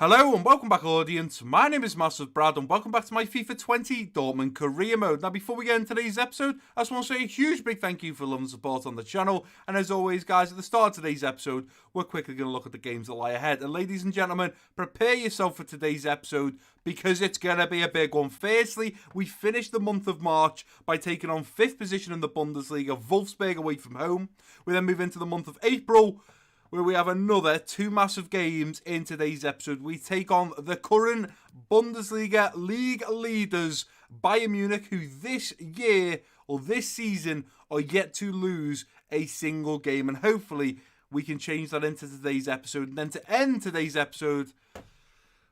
Hello and welcome back, audience. My name is MassiveBrad and welcome back to my FIFA 20 Dortmund career mode. Now, before we get into today's episode, I just want to say a huge big thank you for love and support on the channel. And as always, guys, at the start of today's episode, we're quickly going to look at the games that lie ahead. And ladies and gentlemen, prepare yourself for today's episode because it's going to be a big one. Firstly, we finished the month of March by taking on 5th position in the Bundesliga, Wolfsburg away from home. We then move into the month of April, where we have another two massive games in today's episode. We take on the current Bundesliga league leaders, Bayern Munich, who this year or this season are yet to lose a single game. And hopefully we can change that into today's episode. And then to end today's episode,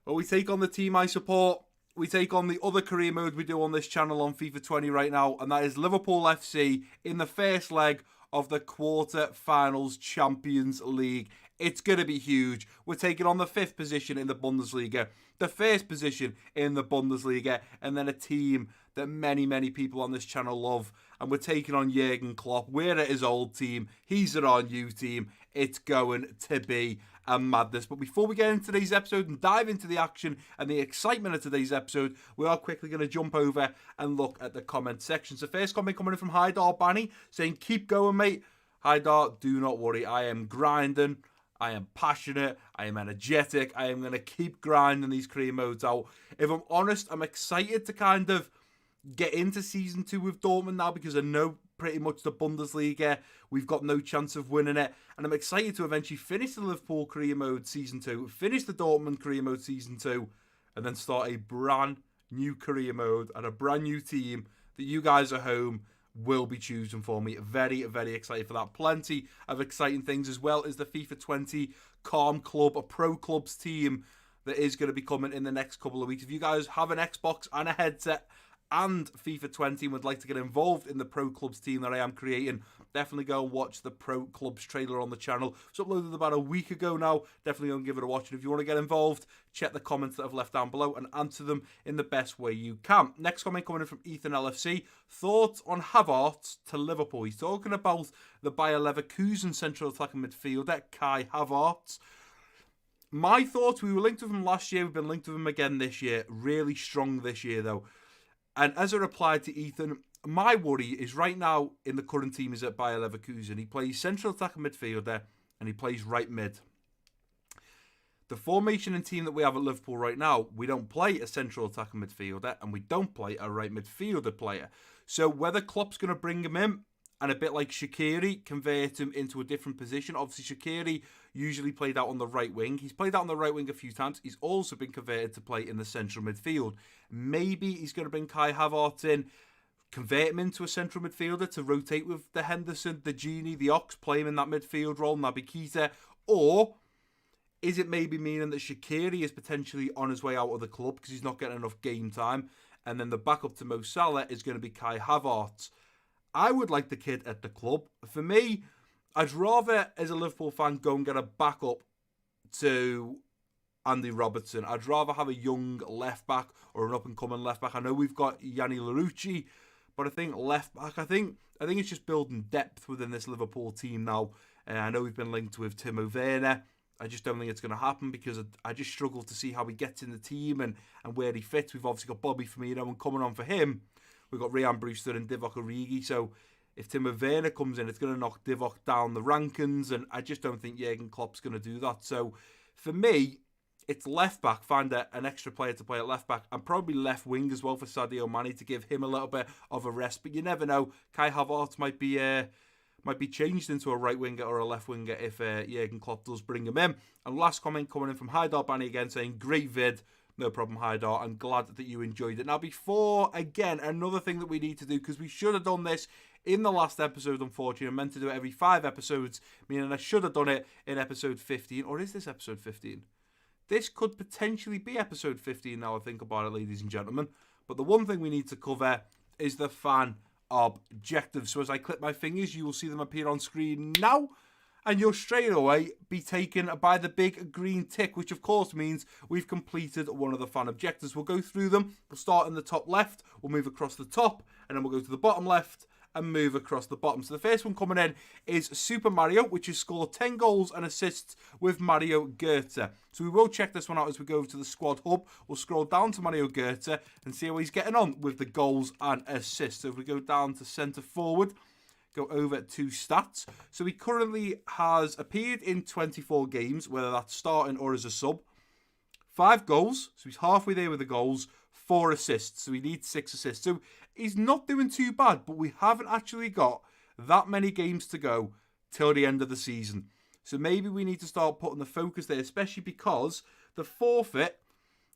well, we take on the team I support. We take on the other career mode we do on this channel on FIFA 20 right now, and that is Liverpool FC in the first leg of the quarter-finals Champions League. It's going to be huge. We're taking on the 5th position in the Bundesliga, the 1st position in the Bundesliga, and then a team that many people on this channel love. And we're taking on Jurgen Klopp. We're at his old team. He's at our new team. It's going to be a madness. But before we get into today's episode and dive into the action and the excitement of today's episode, we are quickly going to jump over and look at the comment section. So first comment coming in from Haidar Bani saying, "Keep going, mate." Haidar, do not worry. I am grinding. I am passionate. I am energetic. I am going to keep grinding these career modes out. If I'm honest, I'm excited to kind of get into Season 2 with Dortmund now because I know pretty much the Bundesliga, we've got no chance of winning it. And I'm excited to eventually finish the Liverpool career mode Season 2, finish the Dortmund career mode Season 2, and then start a brand new career mode and a brand new team that you guys at home will be choosing for me. Very excited for that. Plenty of exciting things, as well as the FIFA 20 Calm Club, a pro clubs team that is going to be coming in the next couple of weeks. If you guys have an Xbox and a headset and FIFA 20 and would like to get involved in the Pro Clubs team that I am creating, definitely go and watch the Pro Clubs trailer on the channel. It's uploaded about a week ago now. Definitely go and give it a watch. And if you want to get involved, check the comments that I've left down below and answer them in the best way you can. Next comment coming in from Ethan LFC. Thoughts on Havertz to Liverpool? He's talking about the Bayer Leverkusen central attacking midfielder, Kai Havertz. My thoughts, we were linked with him last year. We've been linked with him again this year. Really strong this year, though. And as a reply to Ethan, my worry is right now in the current team is at Bayer Leverkusen. He plays central attacking midfielder and he plays right mid. The formation and team that we have at Liverpool right now, we don't play a central attacking midfielder and we don't play a right midfielder player. So whether Klopp's going to bring him in and a bit like Shaqiri, convert him into a different position. Obviously, Shaqiri usually played out on the right wing. He's played out on the right wing a few times. He's also been converted to play in the central midfield. Maybe he's going to bring Kai Havertz in, convert him into a central midfielder to rotate with the Henderson, the Genie, the Ox, play him in that midfield role, Naby Keita. Or is it maybe meaning that Shaqiri is potentially on his way out of the club because he's not getting enough game time, and then the backup to Mo Salah is going to be Kai Havertz? I would like the kid at the club. For me, I'd rather, as a Liverpool fan, go and get a backup to Andy Robertson. I'd rather have a young left-back or an up-and-coming left-back. I know we've got Yanni Larouci, but I think left-back, I think it's just building depth within this Liverpool team now. I know we've been linked with Timo Werner. I just don't think it's going to happen because I just struggle to see how he gets in the team and where he fits. We've obviously got Bobby Firmino, and coming on for him, we've got Ryan Brewster and Divock Origi. So if Timo Werner comes in, it's going to knock Divock down the rankings, and I just don't think Jurgen Klopp's going to do that. So for me, it's left back. Find an extra player to play at left back, and probably left wing as well for Sadio Mane to give him a little bit of a rest. But you never know. Kai Havertz might be changed into a right winger or a left winger if Jurgen Klopp does bring him in. And last comment coming in from Haidar Bani again saying, "Great vid." No problem, Haidar. I'm glad that you enjoyed it. Now, before, again, another thing that we need to do, because we should have done this in the last episode, unfortunately. I meant to do it every 5 episodes, meaning I should have done it in episode 15. Or is this episode 15? This could potentially be episode 15 now I think about it, ladies and gentlemen. But the one thing we need to cover is the fan objectives. So as I click my fingers, you will see them appear on screen now. And you'll straight away be taken by the big green tick, which of course means we've completed one of the fan objectives. We'll go through them. We'll start in the top left. We'll move across the top. And then we'll go to the bottom left. and move across the bottom. So the first one coming in is Super Mario, which has scored 10 goals and assists with Mario Götze. So we will check this one out as we go over to the squad hub. We'll scroll down to Mario Götze and see how he's getting on with the goals and assists. So if we go down to centre forward, go over to stats. So he currently has appeared in 24 games, whether that's starting or as a sub. 5 goals, so he's halfway there with the goals. 4 assists, so he needs 6 assists. So he's not doing too bad, but we haven't actually got that many games to go till the end of the season. So maybe we need to start putting the focus there, especially because the forfeit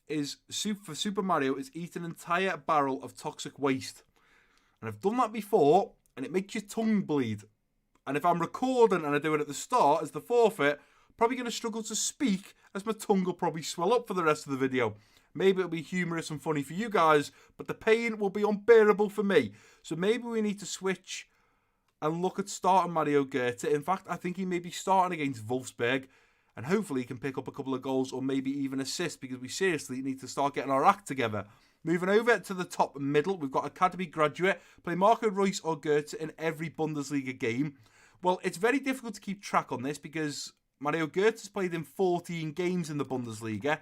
is for Super Mario is eat an entire barrel of toxic waste. And I've done that before, and it makes your tongue bleed. And if I'm recording and I do it at the start as the forfeit, probably going to struggle to speak as my tongue will probably swell up for the rest of the video. Maybe it'll be humorous and funny for you guys, but the pain will be unbearable for me. So maybe we need to switch and look at starting Mario Götze. In fact, I think he may be starting against Wolfsburg, and hopefully he can pick up a couple of goals or maybe even assist, because we seriously need to start getting our act together. Moving over to the top middle, we've got Academy graduate. Play Marco Reus or Götze in every Bundesliga game. Well, it's very difficult to keep track on this because Mario Götze has played in 14 games in the Bundesliga.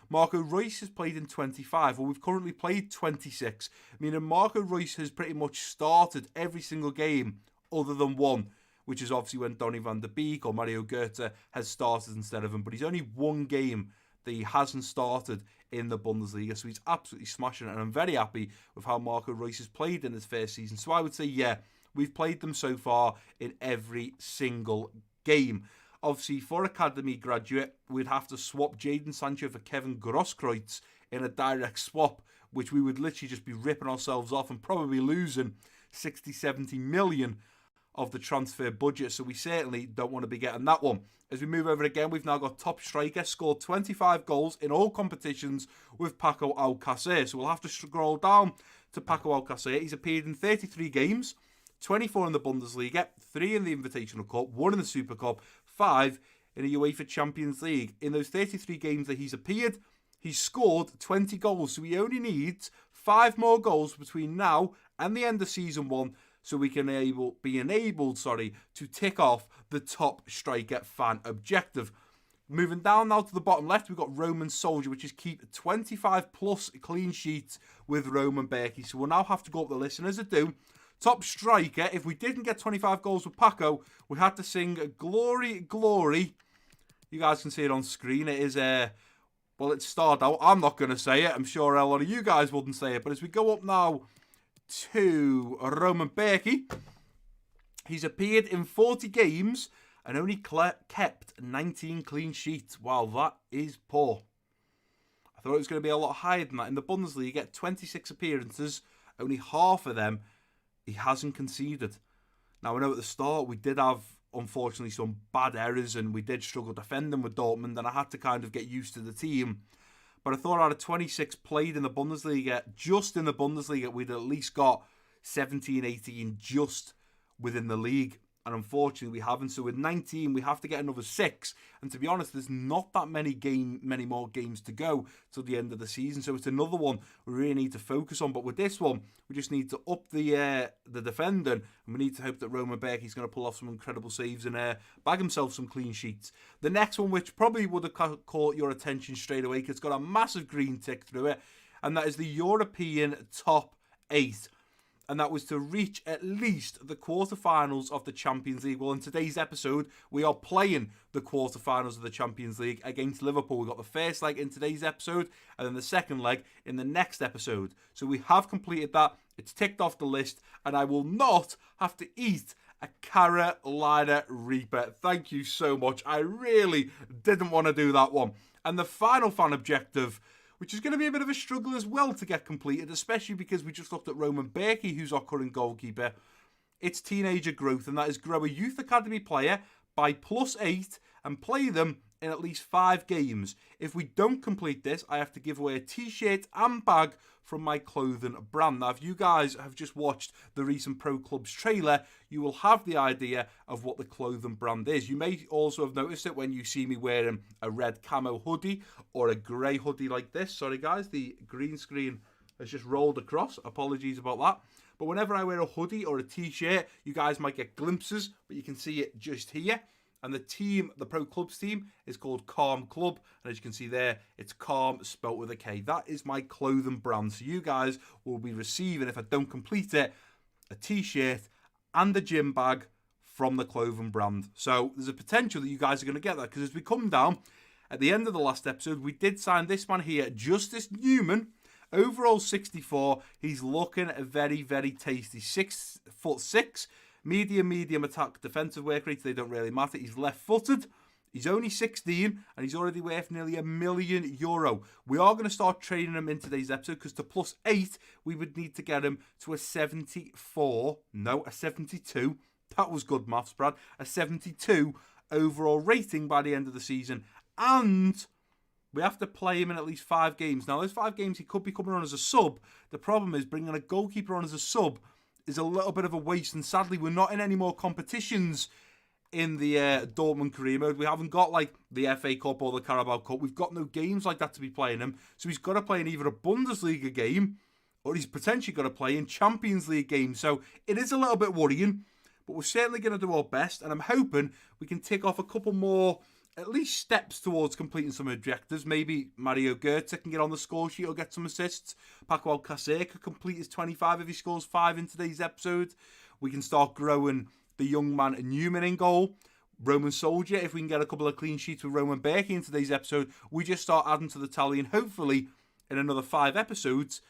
Marco Reus has played in 25. Well, we've currently played 26. Meaning Marco Reus has pretty much started every single game other than one, which is obviously when Donny van der Beek or Mario Götze has started instead of him. But he's only one game that he hasn't started in the Bundesliga, so he's absolutely smashing it. And I'm very happy with how Marco Reus has played in his first season. So I would say, yeah, we've played them so far in every single game. Obviously, for Academy graduate, we'd have to swap Jadon Sancho for Kevin Grosskreutz in a direct swap, which we would literally just be ripping ourselves off and probably losing 60, 70 million of the transfer budget. So we certainly don't want to be getting that one. As we move over again, we've now got top striker, scored 25 goals in all competitions with Paco Alcacer. So we'll have to scroll down to Paco Alcacer. He's appeared in 33 games, 24 in the Bundesliga, 3 in the Invitational Cup, 1 in the Super Cup, 5 in the UEFA Champions League. In those 33 games that he's appeared, he's scored 20 goals. So he only needs 5 more goals between now and the end of Season 1 so we can be enabled to tick off the top striker fan objective. Moving down now to the bottom left, we've got Roman Soldier, which is keep 25 plus clean sheets with Roman Berkey. So we'll now have to go up the list, and as I do, top striker, if we didn't get 25 goals with Paco, we had to sing Glory, Glory. You guys can see it on screen. It is, well, it started out. I'm not going to say it. I'm sure a lot of you guys wouldn't say it. But as we go up now to Roman Berkey, he's appeared in 40 games and only kept 19 clean sheets. Wow, that is poor. I thought it was going to be a lot higher than that. In the Bundesliga, you get 26 appearances, only half of them he hasn't conceded. Now, I know at the start we did have, unfortunately, some bad errors and we did struggle defending with Dortmund, and I had to kind of get used to the team. But I thought out of 26 played in the Bundesliga, just in the Bundesliga, we'd at least got 17, 18 just within the league. And unfortunately, we haven't. So with 19, we have to get another 6. And to be honest, there's not that many more games to go till the end of the season. So it's another one we really need to focus on. But with this one, we just need to up the defending, and we need to hope that Roman Berkey's going to pull off some incredible saves and bag himself some clean sheets. The next one, which probably would have caught your attention straight away, because it's got a massive green tick through it, and that is the European top 8. And that was to reach at least the quarterfinals of the Champions League. Well, in today's episode, we are playing the quarterfinals of the Champions League against Liverpool. We got the first leg in today's episode, and then the second leg in the next episode. So we have completed that. It's ticked off the list, and I will not have to eat a Carolina Reaper. Thank you so much. I really didn't want to do that one. And the final fan objective, which is going to be a bit of a struggle as well to get completed, especially because we just looked at Roman Berkey, who's our current goalkeeper. It's teenager growth, and that is grow a youth academy player by +8 and play them in at least 5 games. If we don't complete this, I have to give away a t-shirt and bag from my clothing brand. Now, if you guys have just watched the recent Pro Clubs trailer, you will have the idea of what the clothing brand is. You may also have noticed it when you see me wearing a red camo hoodie or a grey hoodie like this. Sorry, guys, the green screen has just rolled across. Apologies about that. But whenever I wear a hoodie or a t-shirt, you guys might get glimpses, but you can see it just here. And the team, the Pro Clubs team, is called Calm Club. And as you can see there, it's Calm spelt with a K. That is my clothing brand. So you guys will be receiving, if I don't complete it, a t-shirt and a gym bag from the clothing brand. So there's a potential that you guys are going to get that. Because as we come down, at the end of the last episode, we did sign this man here, Justice Newman. Overall 64. He's looking very, very tasty. 6'6". Medium attack defensive work rates, they don't really matter. He's left-footed. He's only 16, and he's already worth nearly €1 million. We are going to start trading him in today's episode, because to +8, we would need to get him to a 74. No, a 72. That was good maths, Brad. A 72 overall rating by the end of the season. And we have to play him in at least 5 games. Now, those 5 games, he could be coming on as a sub. The problem is bringing a goalkeeper on as a sub is a little bit of a waste. And sadly, we're not in any more competitions in the Dortmund career mode. We haven't got, like, the FA Cup or the Carabao Cup. We've got no games like that to be playing him. So he's got to play in either a Bundesliga game or he's potentially got to play in Champions League games. So it is a little bit worrying, but we're certainly going to do our best. And I'm hoping we can tick off a couple more at least steps towards completing some objectives. Maybe Mario Götze can get on the score sheet or get some assists. Paco Alcacer could complete his 25 if he scores 5 in today's episode. We can start growing the young man Newman in goal. Roman Soldier, if we can get a couple of clean sheets with Roman Berkey in today's episode, we just start adding to the tally, and hopefully in another 5 episodes,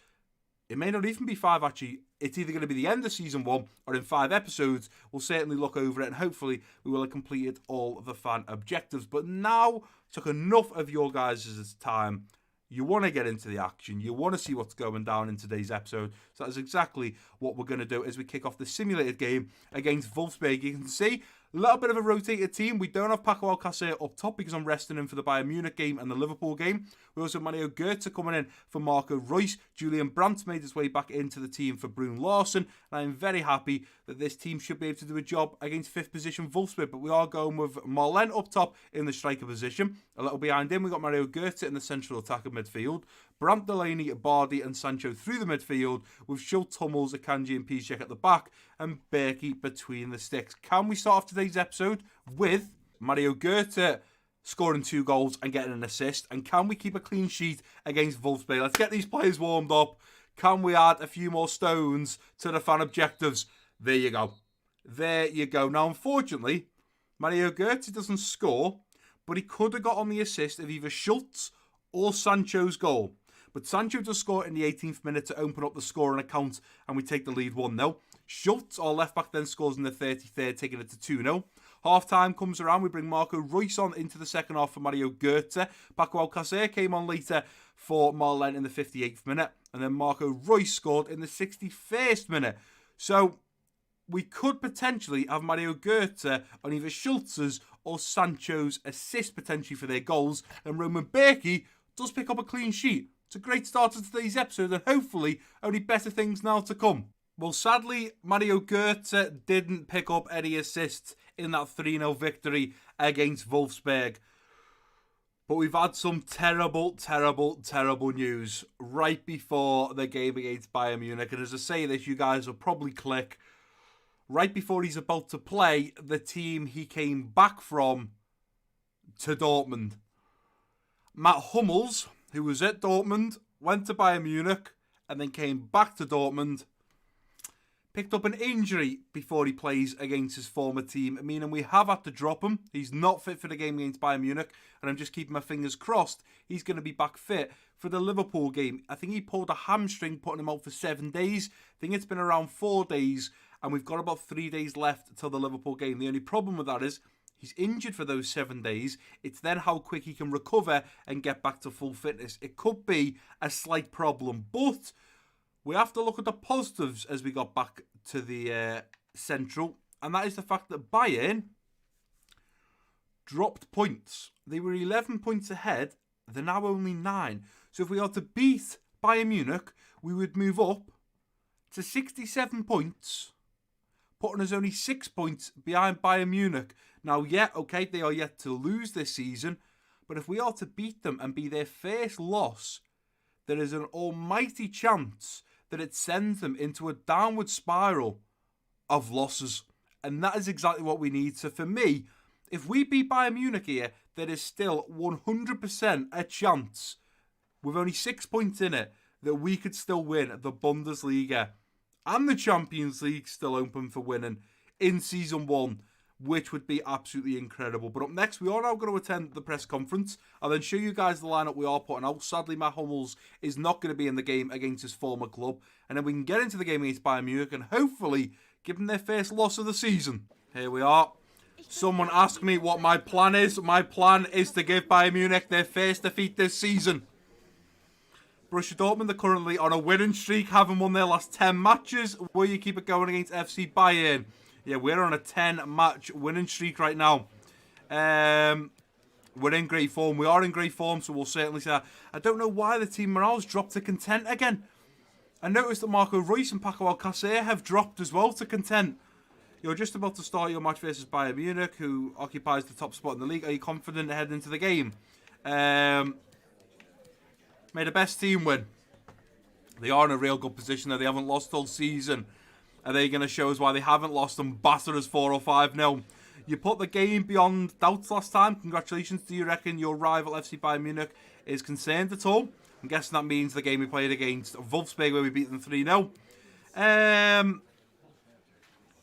it may not even be 5 actually, it's either going to be the end of season 1 or in 5 episodes, we'll certainly look over it and hopefully we will have completed all of the fan objectives. But now, took enough of your guys' time. You want to get into the action. You want to see what's going down in today's episode. So that is exactly what we're going to do as we kick off the simulated game against Wolfsburg. You can see a little bit of a rotated team. We don't have Paco Alcacer up top because I'm resting him for the Bayern Munich game and the Liverpool game. We also have Mario Götze coming in for Marco Reus. Julian Brandt made his way back into the team for Bruno Larsen. And I'm very happy that this team should be able to do a job against 5th position Wolfsburg. But we are going with Marlen up top in the striker position. A little behind him, we've got Mario Götze in the central attack of midfield. Brandt, Delaney, Bardi and Sancho through the midfield with Schultz, Hummels, Akanji and Piszczek at the back and Berkey between the sticks. Can we start off today's episode with Mario Götze scoring 2 goals and getting an assist? And can we keep a clean sheet against Wolfsburg? Let's get these players warmed up. Can we add a few more stones to the fan objectives? There you go. There you go. Now, unfortunately, Mario Götze doesn't score, but he could have got on the assist of either Schultz or Sancho's goal. But Sancho does score in the 18th minute to open up the scoring account, and we take the lead 1-0. Schultz, our left-back, then scores in the 33rd, taking it to 2-0. Half-time comes around, we bring Marco Reus on into the second half for Mario Götze. Paco Alcacer came on later for Marlen in the 58th minute, and then Marco Reus scored in the 61st minute. So we could potentially have Mario Götze on either Schultz's or Sancho's assist potentially for their goals, and Roman Berkey does pick up a clean sheet. It's a great start to today's episode, and hopefully only better things now to come. Well, sadly, Mario Götze didn't pick up any assists in that 3-0 victory against Wolfsburg. But we've had some terrible news right before the game against Bayern Munich. And as I say this, you guys will probably click. Right before he's about to play the team he came back from to Dortmund. Matt Hummels, who was at Dortmund, went to Bayern Munich, and then came back to Dortmund, picked up an injury before he plays against his former team, meaning we have had to drop him. He's not fit for the game against Bayern Munich, and I'm just keeping my fingers crossed he's going to be back fit for the Liverpool game. I think he pulled a hamstring, putting him out for 7 days. I think it's been around 4 days, and we've got about 3 days left till the Liverpool game. The only problem with that is he's injured for those 7 days. It's then how quick he can recover and get back to full fitness. It could be a slight problem, but we have to look at the positives as we got back to the Central, and that is the fact that Bayern dropped points. They were 11 points ahead. They're now only 9. So if we are to beat Bayern Munich, we would move up to 67 points, putting us only 6 points behind Bayern Munich. Now, yeah, okay, they are yet to lose this season, but if we are to beat them and be their first loss, there is an almighty chance that it sends them into a downward spiral of losses. And that is exactly what we need. So for me, if we beat Bayern Munich here, there is still 100% a chance, with only 6 points in it, that we could still win the Bundesliga and the Champions League, still open for winning in Season 1, which would be absolutely incredible. But up next, we are now going to attend the press conference. I'll then show you guys the lineup we are putting out. Sadly, Matt Hummels is not going to be in the game against his former club. And then we can get into the game against Bayern Munich and hopefully give them their first loss of the season. Here we are. Someone asked me what my plan is. My plan is to give Bayern Munich their first defeat this season. Borussia Dortmund are currently on a winning streak, having won their last 10 matches. Will you keep it going against FC Bayern? Yeah, we're on a 10-match winning streak right now. We're in great form. We are in great form, so we'll certainly say that. I don't know why the team morale's dropped to content again. I noticed that Marco Reus and Paco Alcacer have dropped as well to content. You're just about to start your match versus Bayern Munich, who occupies the top spot in the league. Are you confident heading into the game? May the best team win. They are in a real good position there. They haven't lost all season. Are they going to show us why they haven't lost and batter us 4 or 5-0? You put the game beyond doubts last time. Congratulations. Do you reckon your rival FC Bayern Munich is concerned at all? I'm guessing that means the game we played against Wolfsburg where we beat them 3-0.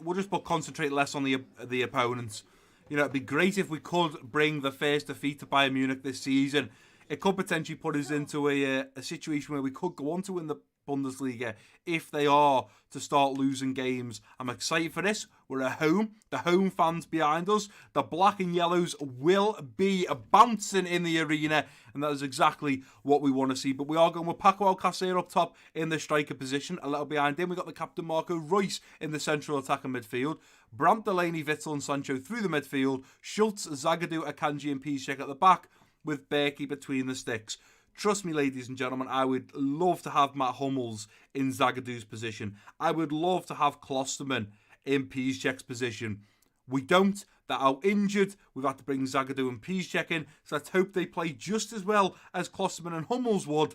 We'll just concentrate less on the opponents. You know, it'd be great if we could bring the first defeat to Bayern Munich this season. It could potentially put us into a situation where we could go on to win the Bundesliga if they are to start losing games. I'm excited for this. We're at home. The home fans behind us. The black and yellows will be bouncing in the arena, and that is exactly what we want to see. But we are going with Paco Alcacer up top in the striker position. A little behind him, we've got the captain Marco Reus in the central attacking midfield. Brandt, Delaney, Witsel and Sancho through the midfield. Schultz, Zagadou, Akanji and Piszczek at the back, with Berkey between the sticks. Trust me, ladies and gentlemen, I would love to have Matt Hummels in Zagadou's position. I would love to have Klosterman in Piszczek's position. We don't. They're out injured. We've had to bring Zagadou and Piszczek in. So let's hope they play just as well as Klosterman and Hummels would.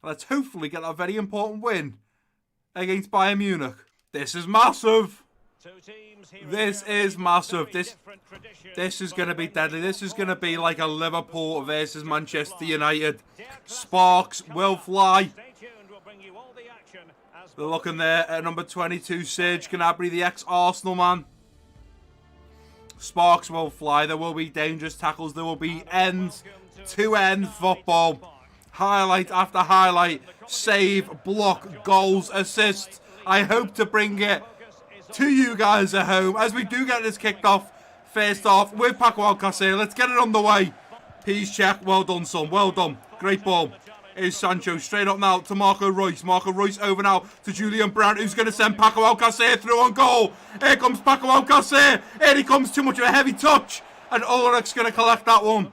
And let's hopefully get that very important win against Bayern Munich. This is massive. This is massive. This is going to be deadly. This is going to be like a Liverpool versus Manchester United. Sparks will fly. They're looking there at number 22, Serge Gnabry, the ex-Arsenal man. Sparks will fly. There will be dangerous tackles. There will be end-to-end football. Highlight after highlight. Save, block, goals, assist. I hope to bring it to you guys at home as we do get this kicked off. First off with Paco Alcacer. Let's get it on the way. Piszczek, well done, son. Well done. Great ball. Here's Sancho straight up now to Marco Reus. Marco Reus over now to Julian Brandt, who's going to send Paco Alcacer through on goal. Here comes Paco Alcacer. Here he comes. Too much of a heavy touch. And Ulrich's going to collect that one.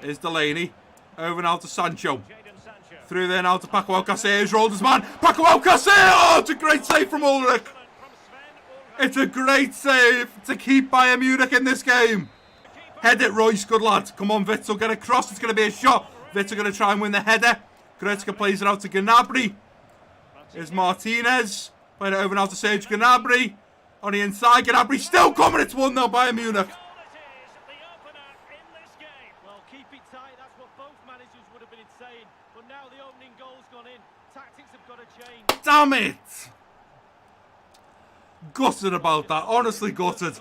Here's Delaney. Over now to Sancho. Through there now to Paco Alcacer. Here's Rolder's man. Paco Alcacer. Oh, it's a great save from Ulrich. It's a great save to keep Bayern Munich in this game. Head it, Royce. Good lad. Come on, Witsel. Get across. It's going to be a shot. Witsel going to try and win the header. Goretzka plays it out to Gnabry. Here's Martinez. Playing it over now to Serge Gnabry. On the inside. Gnabry still coming. It's 1-0 Bayern Munich. Well, keep it tight. That's what both managers would have been saying. But now the opening goal's gone in. Tactics have got to change. Damn it. Gutted about that, honestly gutted.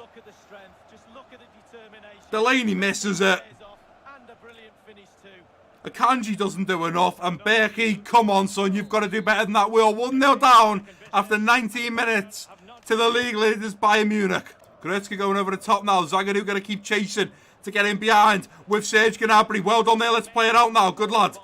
Delaney misses it. Akanji doesn't do enough. And Berkey, come on, son, you've got to do better than that. We are 1-0 down after 19 minutes to the league leaders Bayern Munich. Goretzka going over the top now. Zagadou going to keep chasing to get in behind with Serge Gnabry. Well done there. Let's play it out now. Good lad.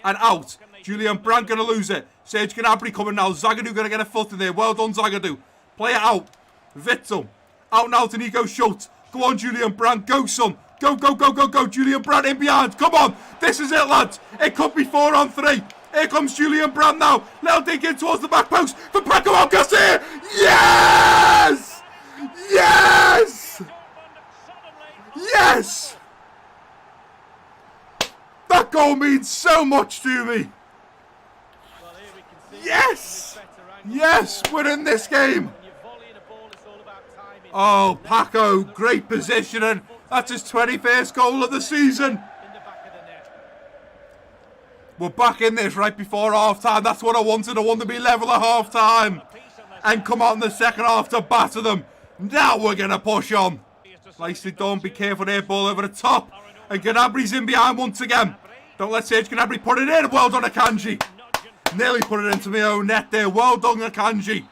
And out. Julian Brandt going to lose it. Serge Gnabry coming now. Zagadou going to get a foot in there. Well done, Zagadou. Play it out. Witsel. Out now to Nico Schultz. Go on, Julian Brandt. Go, son. Go, go, go, go, go. Julian Brandt in behind. Come on. This is it, lads. It could be 4-on-3. Here comes Julian Brandt now. Little dig in towards the back post for Paco Alcacer. Yes! Yes! Yes! That goal means so much to me. Yes! Yes, we're in this game. Oh, Paco, great positioning. That's his 21st goal of the season. We're back in this right before half-time. That's what I wanted. I wanted to be level at half-time. And come out in the second half to batter them. Now we're going to push on. Nicely done. Be careful there. Ball over the top. And Gnabry's in behind once again. Don't let Serge Gnabry put it in. Well done, Akanji. Nearly put it into my own net there. Well done, Akanji.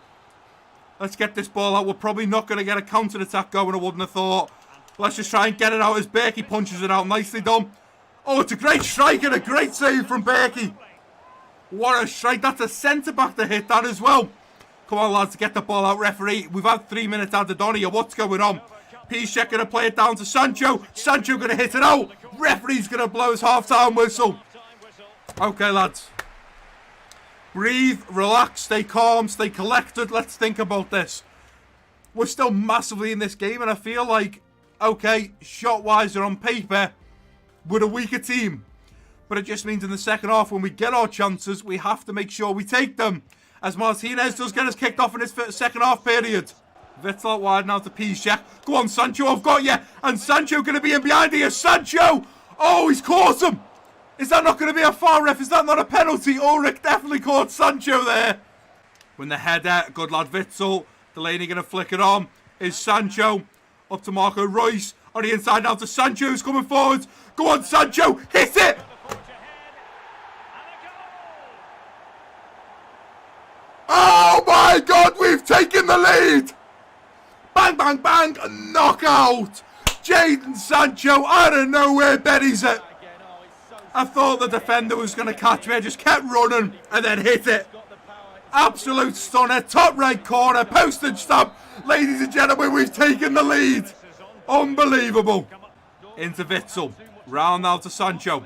Let's get this ball out. We're probably not going to get a counter-attack going, I wouldn't have thought. Let's just try and get it out as Berkey punches it out. Nicely done. Oh, it's a great strike and a great save from Berkey. What a strike. That's a centre-back to hit that as well. Come on, lads, get the ball out, referee. We've had 3 minutes added on here. What's going on? Piszczek going to play it down to Sancho. Sancho going to hit it out. Referee's going to blow his half-time whistle. Okay, lads. Breathe, relax, stay calm, stay collected. Let's think about this. We're still massively in this game, and I feel like, okay, shot-wise or on paper, we're a weaker team. But it just means in the second half, when we get our chances, we have to make sure we take them. As Martinez does get us kicked off in his second half period. Witsel out wide now to Piszczek. Go on, Sancho, I've got you. And Sancho going to be in behind here. Sancho! Oh, he's caught him. Is that not going to be a foul, ref? Is that not a penalty? Ulrich definitely caught Sancho there. When the header, good lad Witsel. Delaney going to flick it on. Is Sancho. Up to Marco Reus. On the inside now to Sancho, who's coming forward. Go on, Sancho. Hit it! Oh my God, we've taken the lead! Bang, bang, bang, knockout! Jadon Sancho out of nowhere buries it. I thought the defender was going to catch me. I just kept running and then hit it. Absolute stunner, top right corner, postage stamp. Ladies and gentlemen, we've taken the lead. Unbelievable. Into Witsel. Round now to Sancho.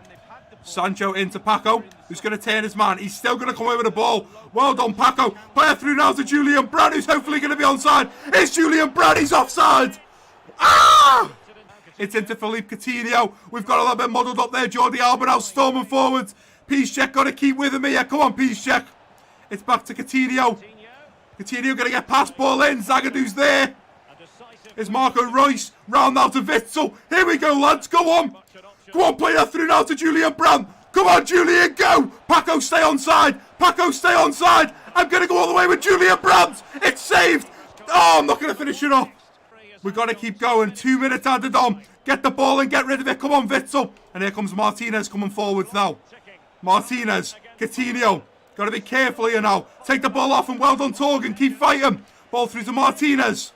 Sancho into Paco, who's going to turn his man. He's still going to come away with the ball. Well done, Paco. Play it through now to Julian Brand, who's hopefully going to be onside. It's Julian Brand. He's offside. Ah! It's into Philippe Coutinho. We've got a little bit muddled up there. Jordi Alba now storming forward. Piszczek got to keep with him here. Come on, Piszczek. It's back to Coutinho. Coutinho going to get past ball in. Zagadu's there. It's Marco Reus. Round now to Witsel. Here we go, lads. Go on. Go on, play that through now to Julian Brand. Come on, Julian, go. Paco, stay onside. Paco, stay onside. I'm going to go all the way with Julian Brand. It's saved. Oh, I'm not going to finish it off. We've got to keep going. 2 minutes added on. Get the ball and get rid of it. Come on, Witsel. And here comes Martinez coming forwards now. Martinez. Coutinho. Got to be careful here now. Take the ball off and well done, Torgan. Keep fighting. Ball through to Martinez.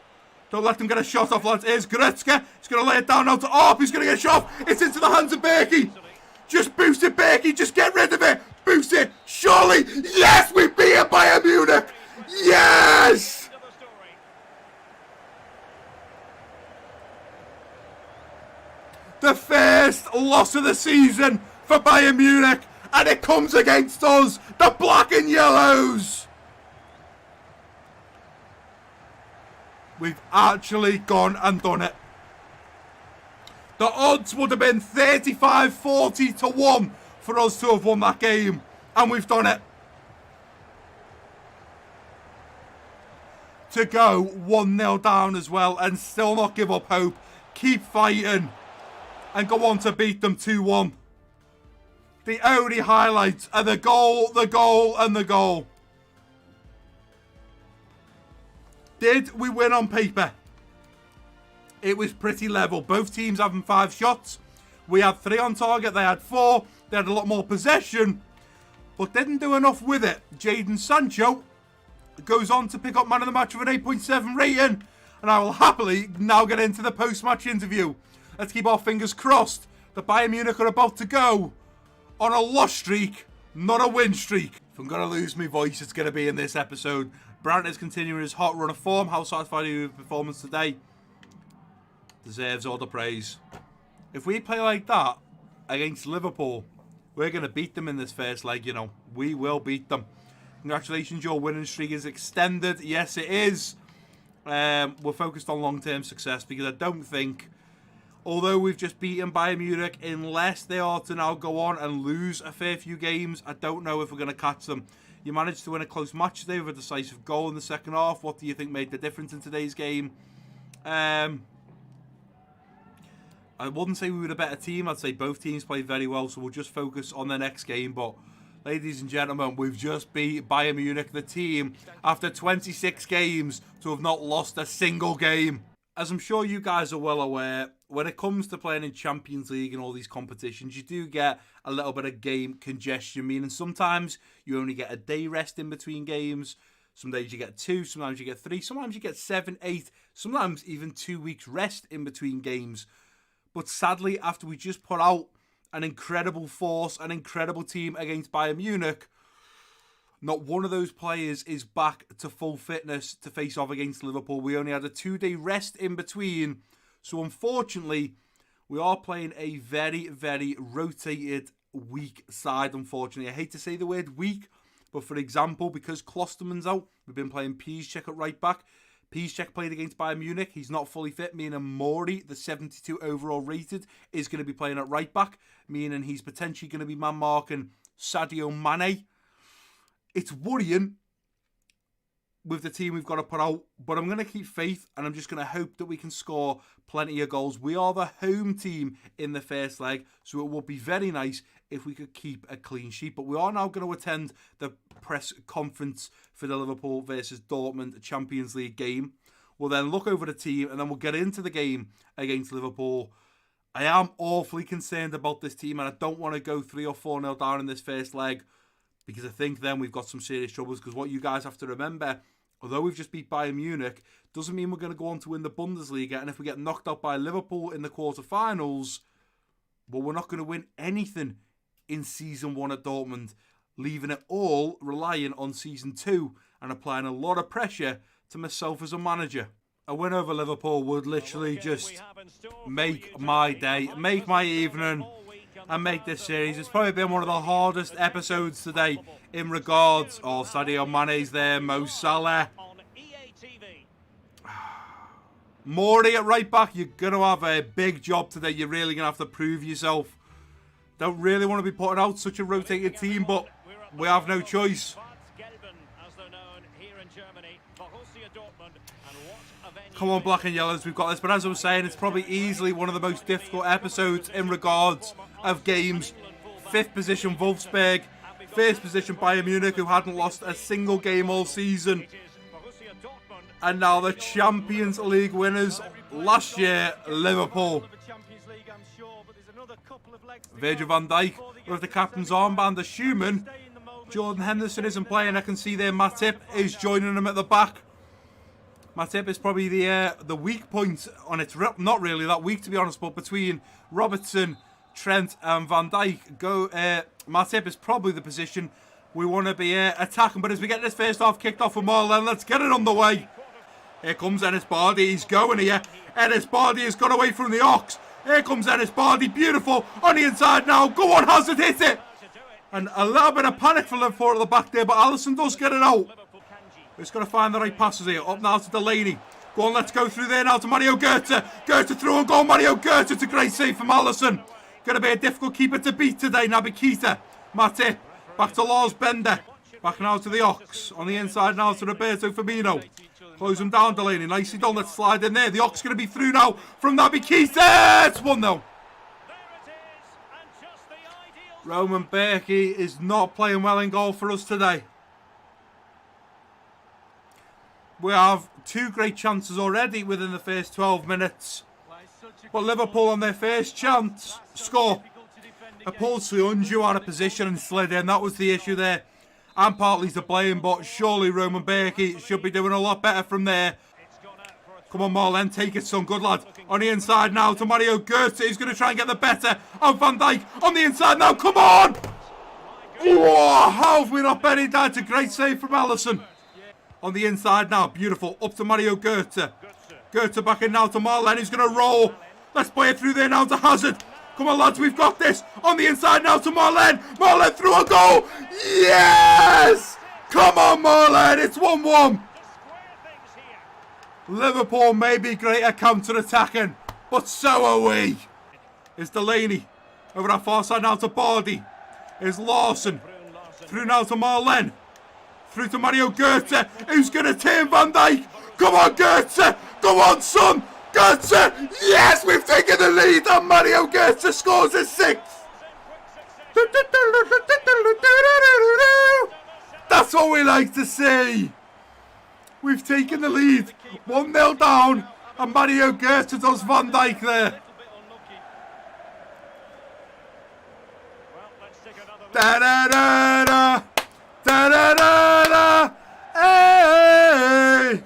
Don't let them get a shot off, lads. Here's Goretzka. He's going to lay it down now to Arp. He's going to get a shot. It's into the hands of Berkey. Just boost it, Berkey. Just get rid of it. Boost it. Surely. Yes, we beat it, Bayern Munich. Yes. The first loss of the season for Bayern Munich. And it comes against us, the black and yellows. We've actually gone and done it. The odds would have been 35-40 to 1 for us to have won that game. And we've done it. To go 1-0 down as well and still not give up hope. Keep fighting. And go on to beat them 2-1. The only highlights are the goal, and the goal. Did we win on paper? It was pretty level. Both teams having 5 shots. We had 3 on target. They had 4. They had a lot more possession. But didn't do enough with it. Jadon Sancho goes on to pick up man of the match with an 8.7 rating. And I will happily now get into the post-match interview. Let's keep our fingers crossed. The Bayern Munich are about to go on a loss streak, not a win streak. If I'm going to lose my voice, it's going to be in this episode. Brandt is continuing his hot run of form. How satisfied are you with performance today? Deserves all the praise. If we play like that against Liverpool, we're going to beat them in this first leg, you know. We will beat them. Congratulations, your winning streak is extended. Yes, it is. We're focused on long-term success because I don't think Although we've just beaten Bayern Munich, unless they are to now go on and lose a fair few games, I don't know if we're going to catch them. You managed to win a close match today with a decisive goal in the second half. What do you think made the difference in today's game? I wouldn't say we were a better team. I'd say both teams played very well, so we'll just focus on the next game. But, ladies and gentlemen, we've just beat Bayern Munich, the team, after 26 games, to have not lost a single game. As I'm sure you guys are well aware, when it comes to playing in Champions League and all these competitions, you do get a little bit of game congestion, meaning sometimes you only get a day rest in between games. Some days you get 2, sometimes you get 3, sometimes you get 7, 8, sometimes even 2 weeks rest in between games. But sadly, after we just put out an incredible force, an incredible team against Bayern Munich, not one of those players is back to full fitness to face off against Liverpool. We only had a 2-day rest in between. So unfortunately, we are playing a very, very rotated, weak side, unfortunately. I hate to say the word weak, but for example, because Klosterman's out, we've been playing Piszczek at right back. Piszczek played against Bayern Munich. He's not fully fit, meaning Mori, the 72 overall rated, is going to be playing at right back, meaning he's potentially going to be man-marking Sadio Mane. It's worrying with the team we've got to put out, but I'm going to keep faith and I'm just going to hope that we can score plenty of goals. We are the home team in the first leg, so it would be very nice if we could keep a clean sheet. But we are now going to attend the press conference for the Liverpool versus Dortmund Champions League game. We'll then look over the team and then we'll get into the game against Liverpool. I am awfully concerned about this team and I don't want to go 3 or 4-0 down in this first leg, because I think then we've got some serious troubles. Because what you guys have to remember, although we've just beat Bayern Munich, doesn't mean we're going to go on to win the Bundesliga. And if we get knocked out by Liverpool in the quarterfinals, well, we're not going to win anything in Season 1 at Dortmund, leaving it all relying on Season 2 and applying a lot of pressure to myself as a manager. A win over Liverpool would literally just make my day, make my evening, and make this series. It's probably been one of the hardest episodes today in regards. Oh, Sadio Mane's there, Mo Salah. Mori at right back, you're going to have a big job today. You're really going to have to prove yourself. Don't really want to be putting out such a rotated team, but we have no choice. Come on, black and yellows, we've got this. But as I was saying, it's probably easily one of the most difficult episodes in regards of games. 5th position, Wolfsburg. 1st position, Bayern Munich, who hadn't lost a single game all season. And now the Champions League winners last year, Liverpool. Virgil van Dijk with the captain's armband, assuming Jordan Henderson isn't playing. I can see there Matip is joining him at the back. Matip is probably the weak point on it. Not really that weak, to be honest, but between Robertson, Trent and Van Dijk, Matip is probably the position we want to be attacking. But as we get this first half kicked off with Marlon, let's get it on the way. Here comes Ennis Bardi. He's going here. Ennis Bardi has got away from the Ox. Here comes Ennis Bardi. Beautiful. On the inside now. Go on, Hazard. Hit it. And a little bit of panic from Liverpool at the back there, but Alisson does get it out. We're just got to find the right passes here. Up now to Delaney. Go on, let's go through there now to Mario Götze. Götze through and goal. Mario Götze. It's a great save from Alisson. Going to be a difficult keeper to beat today. Naby Keita. Matip. Back to Lars Bender. Back now to the Ox. On the inside now to Roberto Firmino. Close him down, Delaney. Nicely done. Let's slide in there. The Ox going to be through now from Naby Keita. It's 1-0. Roman Berkey is not playing well in goal for us today. We have 2 great chances already within the first 12 minutes. But Liverpool on their first chance score. Paul Soyuncu out of position and slid in. That was the issue there. And partly to blame, but surely Roman Berkey should be doing a lot better from there. Come on, Marlen, take it, son. Good lad. On the inside now to Mario Götze. He's going to try and get the better of Van Dijk. On the inside now. Come on! Whoa, how have we not buried that? It's a great save from Alisson. On the inside now. Beautiful. Up to Mario Götze. Götze back in now to Marlen. He's going to roll. Let's play it through there now to Hazard. Come on, lads. We've got this. On the inside now to Marlen. Marlen through a goal. Yes! Come on, Marlen. It's 1-1. Liverpool may be great at counter-attacking, but so are we. It's Delaney. Over that far side now to Bardi. Is Larson. Through now to Marlen. Through to Mario Goethe. Who's going to turn Van Dijk? Come on, Goethe. Come on, son. Goethe. Yes, we've taken the lead. And Mario Goethe scores his 6th. That's what we like to see. We've taken the lead. 1-0 down. And Mario Goethe does Van Dijk there. Da da da da, da da da da. Hey!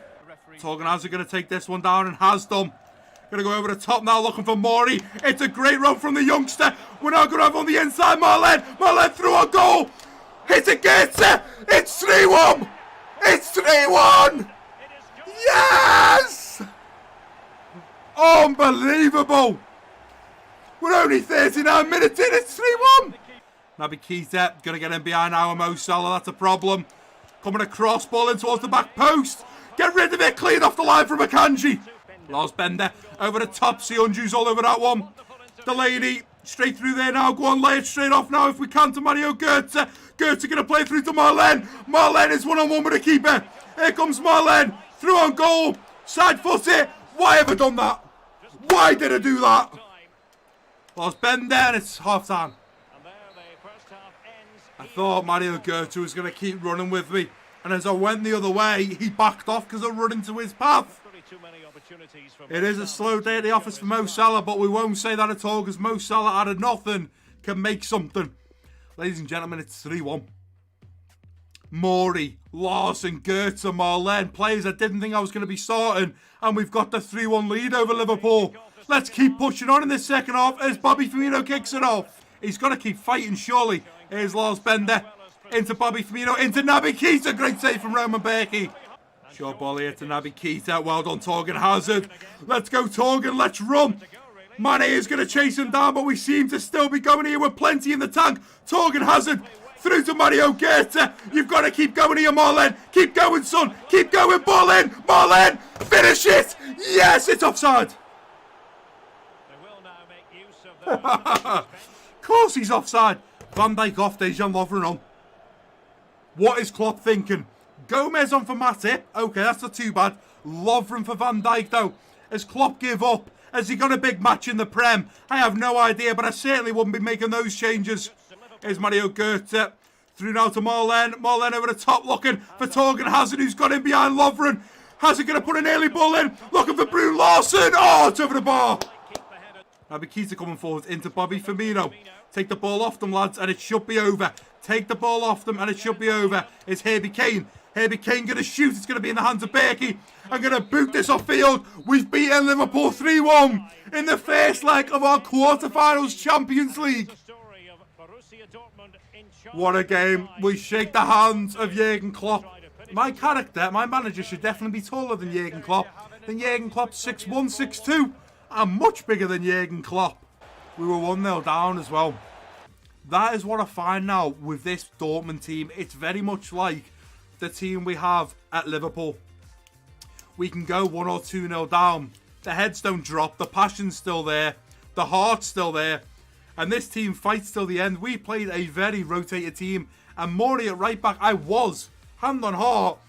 Torgan Hazard going to take this one down and has done. Going to go over the top now, looking for Mori. It's a great run from the youngster. We're now going to have on the inside Marlen. Marlen through a goal. Hit it, Goethe. It's 3-1. It's 3-1. Yes! Unbelievable. We're only 39 minutes in. It's 3-1. Naby Keita going to get in behind our Mo Salah. That's a problem. Coming across, ball in towards the back post. Get rid of it. Clean off the line from Akanji. Lars Bender over the top. Sionju's all over that one. Delaney straight through there now. Go on, lay it straight off now if we can to Mario Goethe. Goethe going to play through to Marlen. Marlen is one-on-one with the keeper. Here comes Marlen. Through on goal. Side foot it. Why have I done that? Why did I do that? Lars Bender and it's half time. I thought Mario Goethe was going to keep running with me. And as I went the other way, he backed off because I run into his path. It is a slow day at the office for Mo Salah, but we won't say that at all because Mo Salah out of nothing can make something. Ladies and gentlemen, it's 3-1. Mori, Larson, Goethe, Marlen, players I didn't think I was going to be starting. And we've got the 3-1 lead over Liverpool. Let's keep pushing on in the second half as Bobby Firmino kicks it off. He's got to keep fighting, surely. Here's Lars Bender. Into Bobby Firmino. Into Naby Keita. Great save from Roman Berkey. Short ball here to Naby Keita. Well done, Torgan Hazard. Let's go, Torgan. Let's run. Mane is going to chase him down, but we seem to still be going here with plenty in the tank. Torgan Hazard through to Mario Goethe. You've got to keep going here, Marlen. Keep going, son. Keep going. Ball in. Marlen. Finish it. Yes, it's offside. Of course he's offside. Van Dijk off, Dejan Lovren on. What is Klopp thinking? Gomez on for Matip. Okay, that's not too bad. Lovren for Van Dijk though. Has Klopp give up? Has he got a big match in the Prem? I have no idea, but I certainly wouldn't be making those changes. Here's Mario Goethe. Through now to Marlen. Marlen over the top looking for Torgan Hazard, who's got in behind Lovren. Hazard going to put an early ball in. Looking for Bruno Larson. Oh, it's over the bar. Naby Keita coming forward into Bobby Firmino. Take the ball off them, lads, and it should be over. Take the ball off them, and it should be over. It's Herbie Kane. Herbie Kane going to shoot. It's going to be in the hands of Berkey. I'm going to boot this off field. We've beaten Liverpool 3-1 in the first leg of our quarterfinals Champions League. What a game. We shake the hands of Jurgen Klopp. My character, my manager, should definitely be taller than Jurgen Klopp. Then Jurgen Klopp's 6'1", 6'2". I'm much bigger than Jurgen Klopp. We were 1-0 down as well. That is what I find now with this Dortmund team. It's very much like the team we have at Liverpool. We can go 1 or 2-0 down. The heads don't drop. The passion's still there. The heart's still there. And this team fights till the end. We played a very rotated team. And Mori at right back, I was, hand on heart,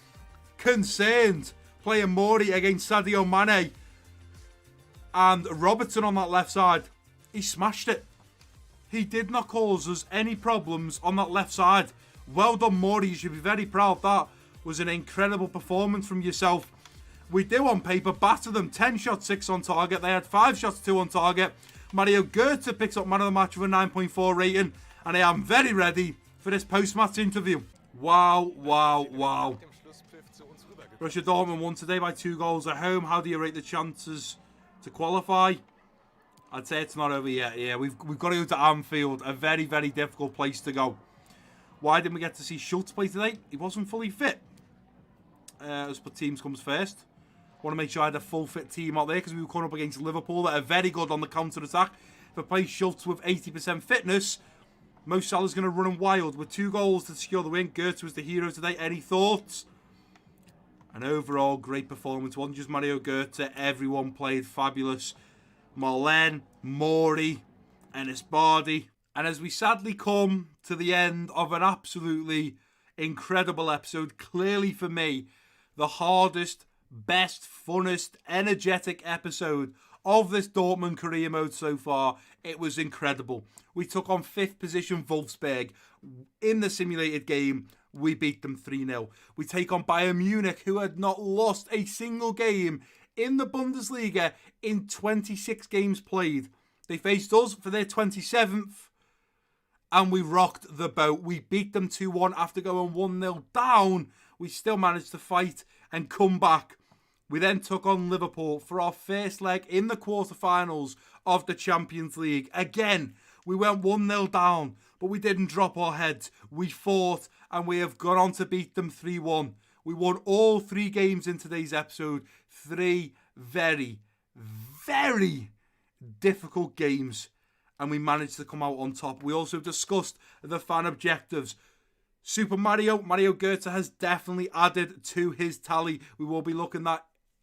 concerned playing Mori against Sadio Mane. And Robertson on that left side. He smashed it. He did not cause us any problems on that left side. Well done, Mori. You should be very proud. That was an incredible performance from yourself. We do on paper batter them. 10 shots, 6 on target. They had 5 shots, 2 on target. Mario Goethe picks up man of the match with a 9.4 rating. And I am very ready for this post-match interview. Wow, wow, wow. Borussia Dortmund won today by 2 goals at home. How do you rate the chances to qualify? I'd say it's not over yet. Yeah, we've got to go to Anfield. A very, very difficult place to go. Why didn't we get to see Schultz play today? He wasn't fully fit. As per teams comes first. Want to make sure I had a full fit team out there because we were coming up against Liverpool that are very good on the counter-attack. If I play Schultz with 80% fitness, Mo Salah's going to run him wild with 2 goals to secure the win. Goethe was the hero today. Any thoughts? An overall great performance. Wasn't just Mario Goethe. Everyone played fabulous. Marlen, Mori, Ennis Bardi. And as we sadly come to the end of an absolutely incredible episode, clearly for me, the hardest, best, funnest, energetic episode of this Dortmund career mode so far. It was incredible. We took on 5th position Wolfsburg. In the simulated game, we beat them 3-0. We take on Bayern Munich, who had not lost a single game in the Bundesliga in 26 games played. They faced us for their 27th, and we rocked the boat. We beat them 2-1 after going 1-0 down. We still managed to fight and come back. We then took on Liverpool for our first leg in the quarterfinals of the Champions League. Again, we went 1-0 down, but we didn't drop our heads. We fought, and we have gone on to beat them 3-1. We won all 3 games in today's episode. 3 very, very difficult games, and we managed to come out on top. We also discussed the fan objectives. Super Mario Goethe has definitely added to his tally. We will be looking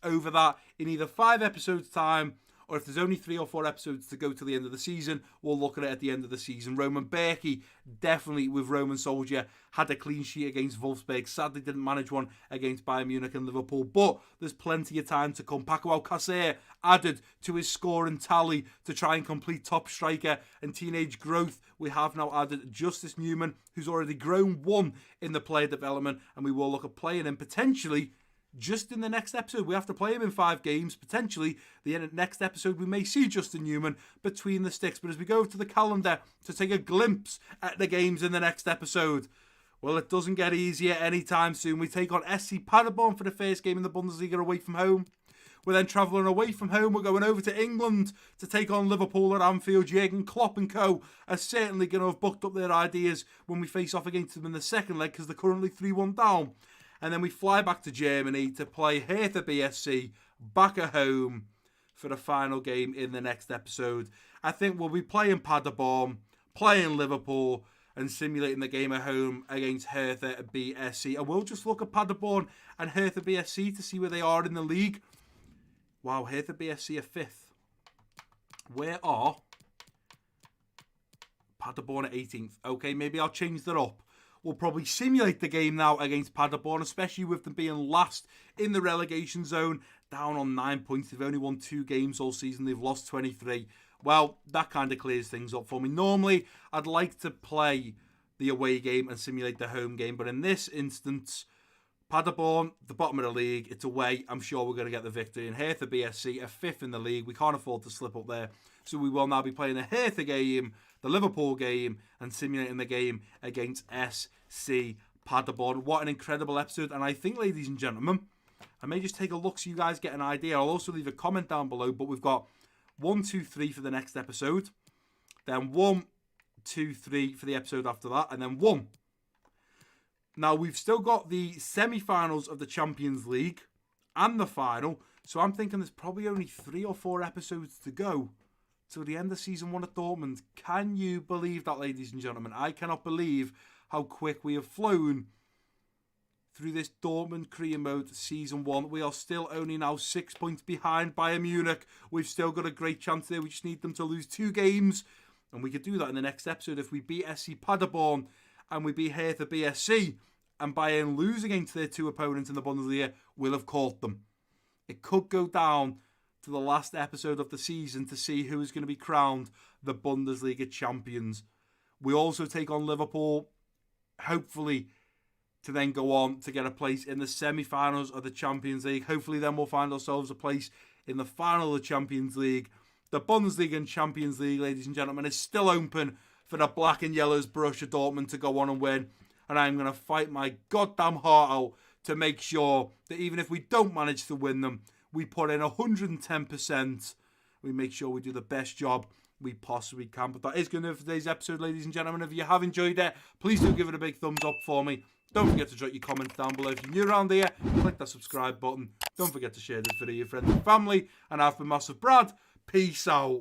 over that in either 5 episodes time, or if there's only 3 or 4 episodes to go to the end of the season, we'll look at it at the end of the season. Roman Berkey, definitely with Roman Soldier, had a clean sheet against Wolfsburg. Sadly didn't manage one against Bayern Munich and Liverpool, but there's plenty of time to come. Paco Alcacer added to his scoring tally to try and complete top striker and teenage growth. We have now added Justice Newman, who's already grown 1 in the player development, and we will look at playing him potentially just in the next episode. We have to play him in 5 games. Potentially, the next episode, we may see Justin Newman between the sticks. But as we go to the calendar to take a glimpse at the games in the next episode, well, it doesn't get easier anytime soon. We take on SC Paderborn for the first game in the Bundesliga away from home. We're then travelling away from home. We're going over to England to take on Liverpool at Anfield. Jurgen Klopp and co are certainly going to have booked up their ideas when we face off against them in the second leg, because they're currently 3-1 down. And then we fly back to Germany to play Hertha BSC back at home for the final game in the next episode. I think we'll be playing Paderborn, playing Liverpool, and simulating the game at home against Hertha BSC. And we'll just look at Paderborn and Hertha BSC to see where they are in the league. Wow, Hertha BSC are 5th. Where are Paderborn at 18th? Okay, maybe I'll change that up. We'll probably simulate the game now against Paderborn, especially with them being last in the relegation zone, down on 9 points. They've only won 2 games all season. They've lost 23. Well, that kind of clears things up for me. Normally, I'd like to play the away game and simulate the home game, but in this instance, Paderborn, the bottom of the league, it's away. I'm sure we're going to get the victory. And Hertha BSC are 5th in the league. We can't afford to slip up there. So we will now be playing the Hertha game, the Liverpool game, and simulating the game against SC Paderborn. What an incredible episode. And I think, ladies and gentlemen, I may just take a look so you guys get an idea. I'll also leave a comment down below. But we've got 1, 2, 3 for the next episode. Then 1, 2, 3 for the episode after that. And then 1. Now, we've still got the semi-finals of the Champions League and the final. So I'm thinking there's probably only 3 or 4 episodes to go till the end of season 1 at Dortmund. Can you believe that, ladies and gentlemen? I cannot believe how quick we have flown through this Dortmund career mode season 1. We are still only now 6 points behind Bayern Munich. We've still got a great chance there. We just need them to lose 2 games. And we could do that in the next episode if we beat SC Paderborn and we beat Hertha BSC. And Bayern lose against their 2 opponents in the Bundesliga, we'll have caught them. It could go down to the last episode of the season to see who is going to be crowned the Bundesliga champions. We also take on Liverpool, hopefully to then go on to get a place in the semi-finals of the Champions League. Hopefully then we'll find ourselves a place in the final of the Champions League. The Bundesliga and Champions League, ladies and gentlemen, is still open for the black and yellows Borussia Dortmund to go on and win. And I'm going to fight my goddamn heart out to make sure that even if we don't manage to win them, we put in 110%. We make sure we do the best job we possibly can. But that is going to do it for today's episode, ladies and gentlemen. If you have enjoyed it, please do give it a big thumbs up for me. Don't forget to drop your comments down below. If you're new around here, click that subscribe button. Don't forget to share this video with your friends and family. And I've been MassiveBrad. Peace out.